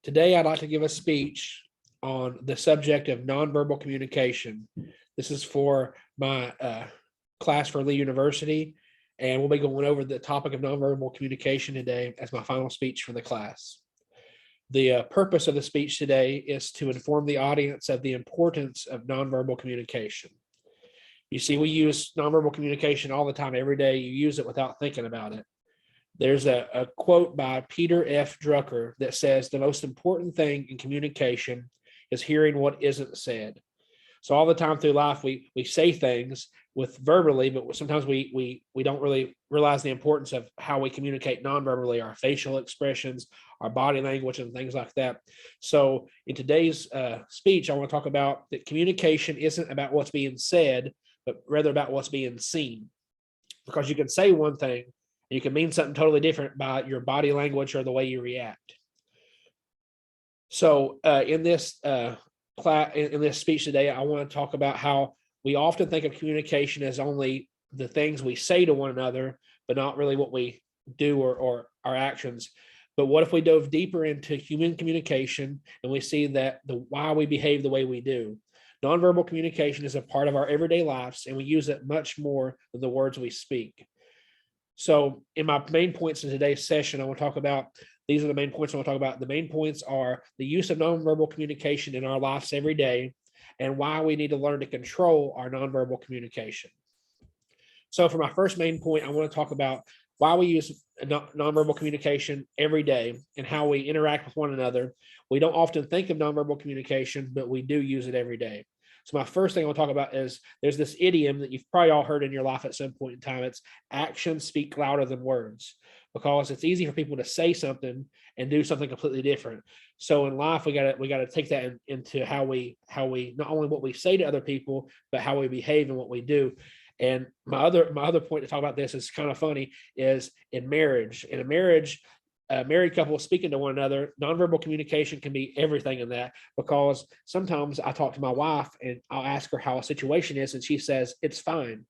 Today, I'd like to give a speech on the subject of nonverbal communication. This is for my class for Lee University, and we'll be going over the topic of nonverbal communication today as my final speech for the class. The purpose of the speech today is to inform the audience of the importance of nonverbal communication. You see, we use nonverbal communication all the time, every day. You use it without thinking about it. There's a quote by Peter F. Drucker that says the most important thing in communication is hearing what isn't said. So all the time through life, we say things with verbally, but sometimes we don't really realize the importance of how we communicate non-verbally, our facial expressions, our body language, and things like that. So in today's speech, I want to talk about that communication isn't about what's being said, but rather about what's being seen. Because you can say one thing, you can mean something totally different by your body language or the way you react. So in this class, in this speech today, I want to talk about how we often think of communication as only the things we say to one another, but not really what we do or our actions. But what if we dove deeper into human communication and we see that why we behave the way we do? Nonverbal communication is a part of our everyday lives, and we use it much more than the words we speak. So in my main points in today's session, I want to talk about, these are the main points I want to talk about. The main points are the use of nonverbal communication in our lives every day and why we need to learn to control our nonverbal communication. So for my first main point, I want to talk about why we use nonverbal communication every day and how we interact with one another. We don't often think of nonverbal communication, but we do use it every day. So my first thing I want to talk about is there's this idiom that you've probably all heard in your life at some point in time. It's actions speak louder than words, because it's easy for people to say something and do something completely different. So in life, we gotta take that into how we not only what we say to other people, but how we behave and what we do. And my other point to talk about this is kind of funny, is in marriage. In a marriage, a married couple speaking to one another, nonverbal communication can be everything in that, because sometimes I talk to my wife and I'll ask her how a situation is, and she says, it's fine.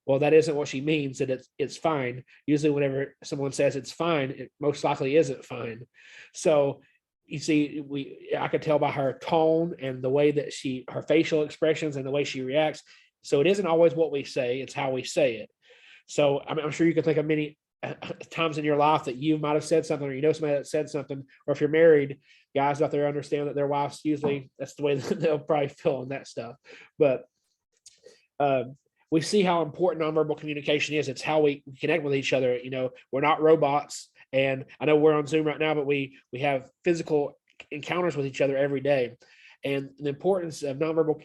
Well, that isn't what she means, that it's fine. Usually whenever someone says it's fine, it most likely isn't fine. So you see, I could tell by her tone and the way that her facial expressions and the way she reacts. So it isn't always what we say, it's how we say it. So I'm sure you can think of many times in your life that you might have said something, or you know somebody that said something, or if you're married, guys out there understand that their wives, usually that's the way that they'll probably feel on that stuff. But we see how important nonverbal communication is. It's how we connect with each other. You know, we're not robots, and I know we're on Zoom right now, but we have physical encounters with each other every day. And the importance of nonverbal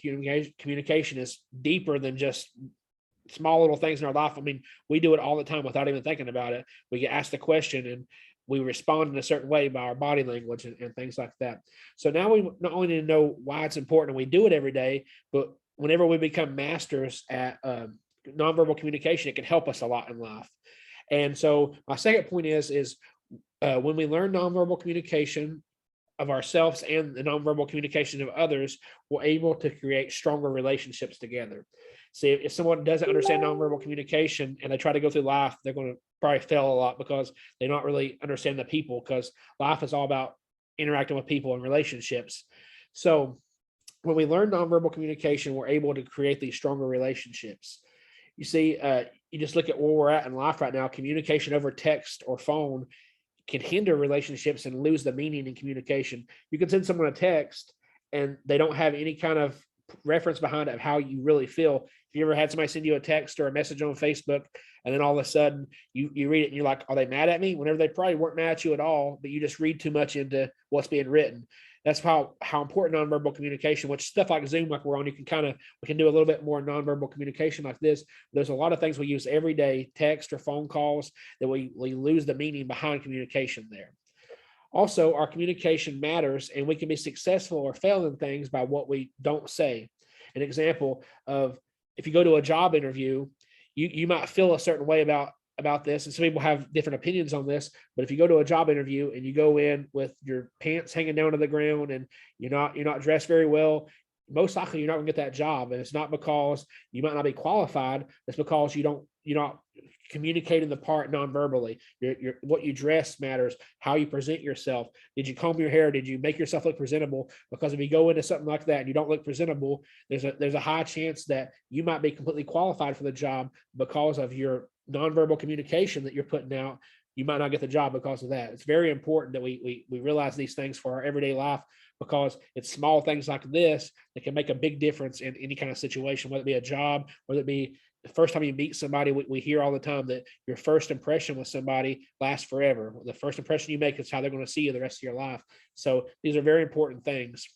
communication is deeper than just small little things in our life. I mean, we do it all the time without even thinking about it. We get asked a question and we respond in a certain way by our body language and things like that. So now we not only need to know why it's important and we do it every day, but whenever we become masters at nonverbal communication, it can help us a lot in life. And so my second point is when we learn nonverbal communication of ourselves and the nonverbal communication of others, we're able to create stronger relationships together. See, if someone doesn't understand nonverbal communication and they try to go through life, they're going to probably fail a lot because they don't really understand the people, because life is all about interacting with people and relationships. So when we learn nonverbal communication, we're able to create these stronger relationships. You see, you just look at where we're at in life right now. Communication over text or phone can hinder relationships and lose the meaning in communication. You can send someone a text and they don't have any kind of reference behind it of how you really feel. If you ever had somebody send you a text or a message on Facebook, and then all of a sudden you read it and you're like, are they mad at me? Whenever they probably weren't mad at you at all, but you just read too much into what's being written. That's how important nonverbal communication, which stuff like Zoom, like we're on, we can do a little bit more nonverbal communication like this. There's a lot of things we use every day, text or phone calls, that we lose the meaning behind communication there. Also, our communication matters, and we can be successful or fail in things by what we don't say. An example of, if you go to a job interview, you might feel a certain way about this, and some people have different opinions on this, but if you go to a job interview and you go in with your pants hanging down to the ground and you're not dressed very well, most likely you're not going to get that job. And it's not because you might not be qualified, it's because you're not communicating the part non-verbally. What you dress matters, how you present yourself. Did you comb your hair? Did you make yourself look presentable? Because if you go into something like that and you don't look presentable, there's a high chance that you might be completely qualified for the job because of your nonverbal communication that you're putting out. You might not get the job because of that. It's very important that we realize these things for our everyday life, because it's small things like this that can make a big difference in any kind of situation, whether it be a job, whether it be the first time you meet somebody. We hear all the time that your first impression with somebody lasts forever. The first impression you make is how they're going to see you the rest of your life. So these are very important things.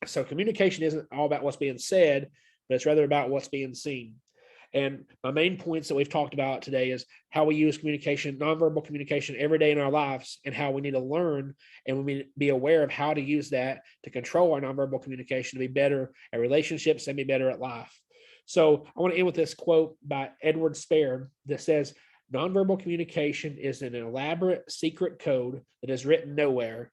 So communication isn't all about what's being said, but it's rather about what's being seen. And my main points that we've talked about today is how we use communication, nonverbal communication every day in our lives, and how we need to learn and we need to be aware of how to use that to control our nonverbal communication to be better at relationships and be better at life. So I want to end with this quote by Edward Spare that says, nonverbal communication is an elaborate secret code that is written nowhere,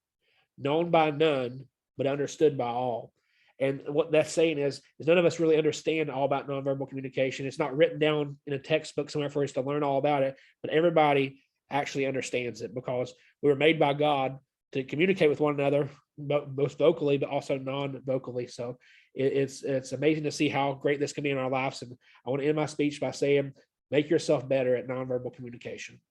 known by none, but understood by all. And what that's saying is none of us really understand all about nonverbal communication. It's not written down in a textbook somewhere for us to learn all about it, but everybody actually understands it because we were made by God to communicate with one another, both vocally, but also non-vocally. So it's amazing to see how great this can be in our lives. And I want to end my speech by saying, make yourself better at nonverbal communication.